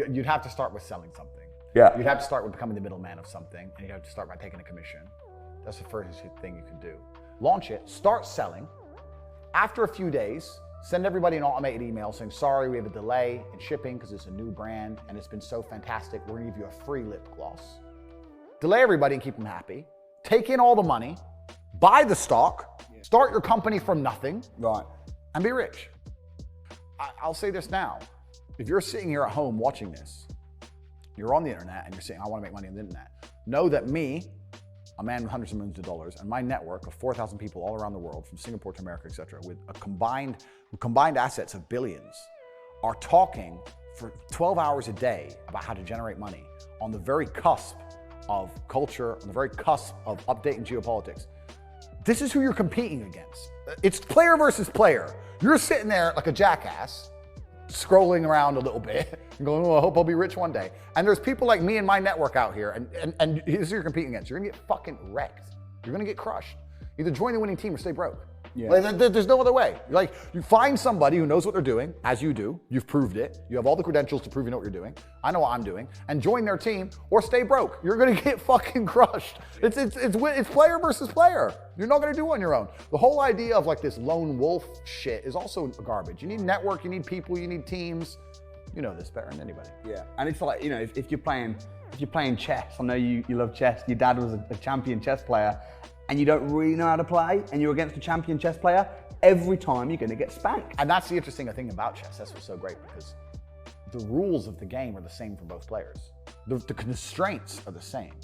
You'd have to start with selling something. Yeah. You'd have to start with becoming the middleman of something, and you'd have to start by taking a commission. That's the first thing you can do. Launch it, start selling. After a few days, send everybody an automated email saying, sorry, we have a delay in shipping because it's a new brand and it's been so fantastic. We're gonna give you a free lip gloss. Delay everybody and keep them happy. Take in all the money, buy the stock, start your company from nothing, right, and be rich. I'll say this now. If you're sitting here at home watching this, you're on the internet and you're saying, I want to make money on the internet. Know that me, a man with hundreds of millions of dollars, and my network of 4,000 people all around the world, from Singapore to America, et cetera, with combined assets of billions, are talking for 12 hours a day about how to generate money on the very cusp of culture, on the very cusp of updating geopolitics. This is who you're competing against. It's player versus player. You're sitting there like a jackass, scrolling around a little bit and going, oh, I hope I'll be rich one day. And there's people like me and my network out here, and this is who you're competing against. You're gonna get fucking wrecked. You're gonna get crushed. Either join the winning team or stay broke. Yeah. Like, there's no other way. Like, you find somebody who knows what they're doing, as you do. You've proved it. You have all the credentials to prove you know what you're doing. I know what I'm doing. And join their team or stay broke. You're gonna get fucking crushed. It's player versus player. You're not gonna do it on your own. The whole idea of like this lone wolf shit is also garbage. You need network, you need people, you need teams. You know this better than anybody. Yeah, and it's like, you know, if you're playing chess, I know you love chess. Your dad was a champion chess player, and you don't really know how to play, and you're against a champion chess player, every time you're gonna get spanked. And that's the interesting thing about chess. That's what's so great, because the rules of the game are the same for both players. The constraints are the same,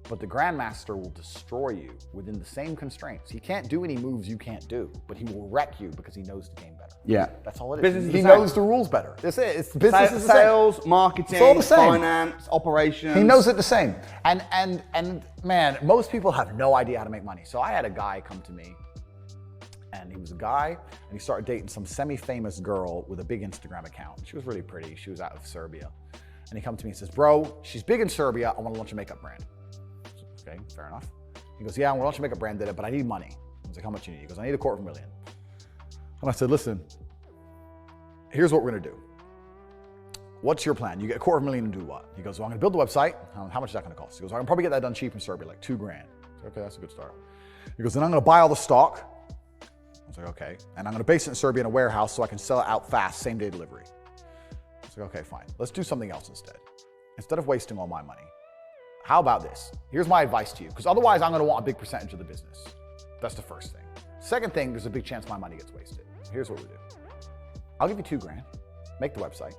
but the grandmaster will destroy you within the same constraints. He can't do any moves you can't do, but he will wreck you because he knows the game better. Yeah. That's all it is. Business He knows the rules better. That's it. It's business is the same. Sales, marketing, It's all the same. finance, operations. He knows it the same. And man, most people have no idea how to make money. So I had a guy come to me, and he was a guy, and he started dating some semi-famous girl with a big Instagram account. She was really pretty. She was out of Serbia. And he comes to me and says, bro, she's big in Serbia. I want to launch a makeup brand. Okay, fair enough. He goes, yeah, I want to launch a makeup brand, but I need money. I was like, how much do you need? He goes, I need $250,000. And I said, listen, here's what we're gonna do. What's your plan? You get $250,000 and do what? He goes, well, I'm gonna build the website. How much is that gonna cost? He goes, I can probably get that done cheap in Serbia, like $2,000. I said, okay, that's a good start. He goes, then I'm gonna buy all the stock. I was like, okay. And I'm gonna base it in Serbia in a warehouse so I can sell it out fast, same day delivery. I was like, okay, fine. Let's do something else instead. Instead of wasting all my money, how about this? Here's my advice to you, because otherwise I'm gonna want a big percentage of the business. That's the first thing. Second thing, there's a big chance my money gets wasted. Here's what we do. I'll give you $2,000, make the website,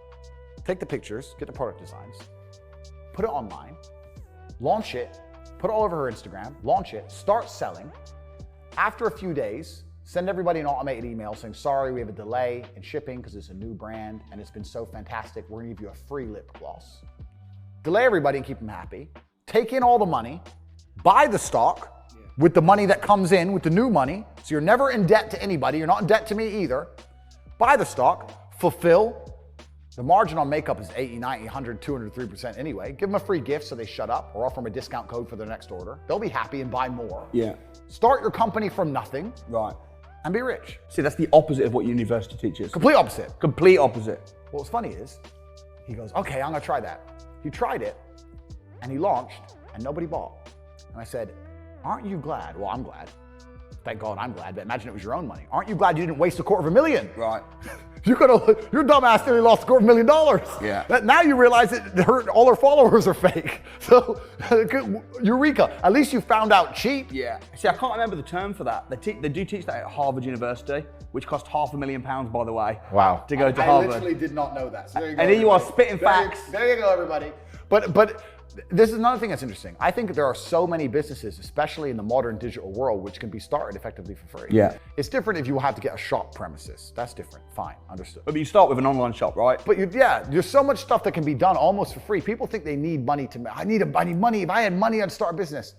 take the pictures, get the product designs, put it online, launch it, put it all over her Instagram, launch it, start selling. After a few days, send everybody an automated email saying, sorry, we have a delay in shipping because it's a new brand and it's been so fantastic. We're gonna give you a free lip gloss. Delay everybody and keep them happy. Take in all the money, buy the stock with the money that comes in, with the new money. So you're never in debt to anybody. You're not in debt to me either. Buy the stock, fulfill. The margin on makeup is 80, 90, 100, 203% anyway. Give them a free gift so they shut up, or offer them a discount code for their next order. They'll be happy and buy more. Yeah. Start your company from nothing. Right. And be rich. See, that's the opposite of what university teaches. Complete opposite. Complete opposite. What's funny is, he goes, okay, I'm gonna try that. He tried it, and he launched, and nobody bought. And I said, aren't you glad? Well, I'm glad. Thank God I'm glad, but imagine it was your own money. Aren't you glad you didn't waste $250,000? Right. Your dumbass nearly lost $250,000. Yeah. Now you realize that all her followers are fake. So, eureka. At least you found out cheap. Yeah. See, I can't remember the term for that. They do teach that at Harvard University, which cost £500,000, by the way. Wow. To go to Harvard. I literally did not know that. So there you go, and here you are spitting facts. There you go, everybody. But this is another thing that's interesting. I think there are so many businesses, especially in the modern digital world, which can be started effectively for free. Yeah. It's different if you have to get a shop premises. That's different. Fine, understood. But you start with an online shop, right? But there's so much stuff that can be done almost for free. People think they need money I need money. If I had money, I'd start a business.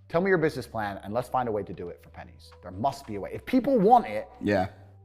Tell me your business plan and let's find a way to do it for pennies. There must be a way. If people want it,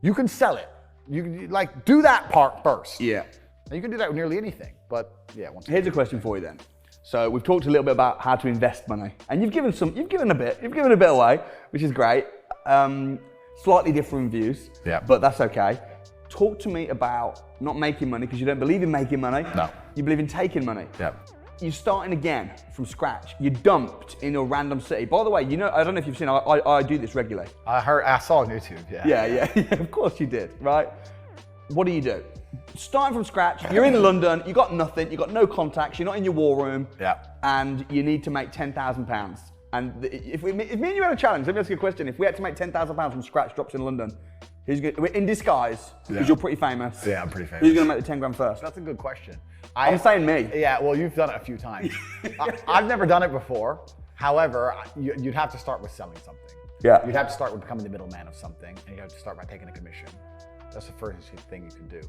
you can sell it. You like do that part first. Yeah. And you can do that with nearly anything. But here's a question for you then. So we've talked a little bit about how to invest money, and you've given a bit away, which is great. Slightly different views, but that's okay. Talk to me about not making money because you don't believe in making money. No. You believe in taking money. Yeah. You're starting again from scratch. You're dumped in a random city. By the way, you know, I don't know if you've seen, I do this regularly. I saw on YouTube, yeah. Yeah, of course you did, right? What do? Starting from scratch, you're in London, you got nothing, you got no contacts, you're not in your war room, and you need to make £10,000. And if me and you had a challenge, let me ask you a question. If we had to make £10,000 from scratch drops in London, we're in disguise, because you're pretty famous. Yeah, I'm pretty famous. Who's gonna make the 10 grand first? That's a good question. I'm saying me. Yeah, well, you've done it a few times. I've never done it before. However, you'd have to start with selling something. Yeah. You'd have to start with becoming the middleman of something, and you have to start by taking a commission. That's the first thing you can do.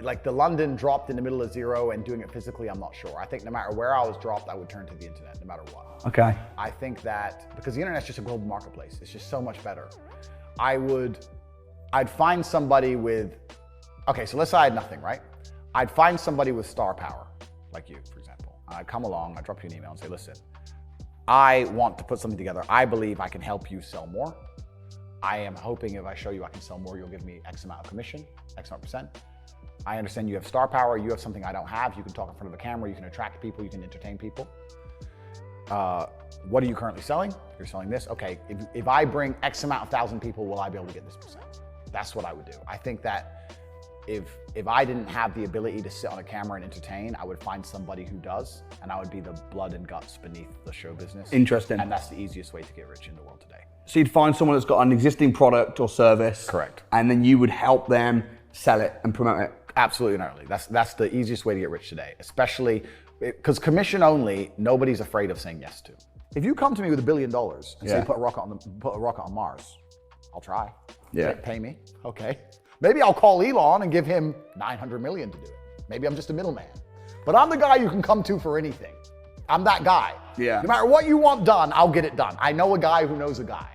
Like the London dropped in the middle of zero and doing it physically, I'm not sure. I think no matter where I was dropped, I would turn to the internet, no matter what. Okay. I think that because the internet's just a global marketplace, it's just so much better. I'd find somebody with, okay, so let's say I had nothing, right? I'd find somebody with star power, like you, for example. I'd come along, I'd drop you an email and say, listen, I want to put something together. I believe I can help you sell more. I am hoping if I show you I can sell more, you'll give me X amount of commission, X amount percent. I understand you have star power, you have something I don't have. You can talk in front of a camera, you can attract people, you can entertain people. What are you currently selling? You're selling this. Okay, if I bring X amount of thousand people, will I be able to get this percent? That's what I would do. I think that if I didn't have the ability to sit on a camera and entertain, I would find somebody who does, and I would be the blood and guts beneath the show business. Interesting. And that's the easiest way to get rich in the world today. So you'd find someone that's got an existing product or service. Correct. And then you would help them sell it and promote it. Absolutely gnarly. That's the easiest way to get rich today, especially because commission only, nobody's afraid of saying yes to. If you come to me with $1 billion and say put a rocket on Mars, I'll try. Yeah. Pay me. Okay. Maybe I'll call Elon and give him 900 million to do it. Maybe I'm just a middleman. But I'm the guy you can come to for anything. I'm that guy. Yeah. No matter what you want done, I'll get it done. I know a guy who knows a guy.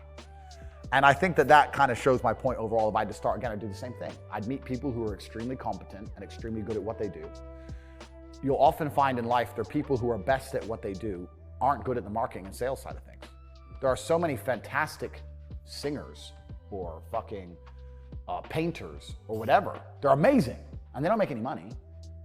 And I think that kind of shows my point overall. If I had to start again, I'd do the same thing. I'd meet people who are extremely competent and extremely good at what they do. You'll often find in life there are people who are best at what they do aren't good at the marketing and sales side of things. There are so many fantastic singers or fucking painters or whatever. They're amazing and they don't make any money.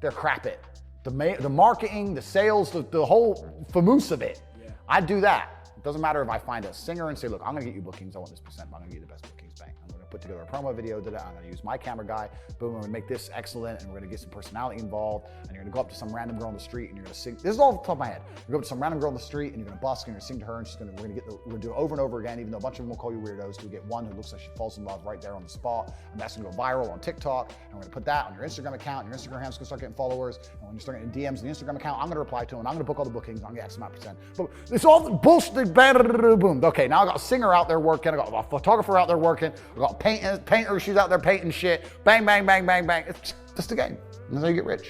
They're crap at the marketing, the sales, the whole famous of it. Yeah. I'd do that. It doesn't matter if I find a singer and say, look, I'm gonna get you bookings, I want this percent, but I'm gonna get you the best bookings bang. I'm gonna put together a promo video, I'm gonna use my camera guy, boom, we're gonna make this excellent, and we're gonna get some personality involved, and you're gonna go up to some random girl on the street and you're gonna sing. This is all off the top of my head. You're gonna go up to some random girl on the street and you're gonna busk and you're gonna sing to her, and we're gonna do it over and over again, even though a bunch of them will call you weirdos, till we get one who looks like she falls in love right there on the spot, and that's gonna go viral on TikTok, and we're gonna put that on your Instagram account, and your Instagram account's gonna start getting followers, and when you start getting DMs on the Instagram account, I'm gonna reply to them, and I'm gonna book all the bookings, I'm gonna get X amount percent. But it's all bullshit, boom. Okay, now I got a singer out there working, I got a photographer out there working, I got a painter, she's out there painting shit, bang, bang, bang, bang, bang. It's just a game. That's how you get rich.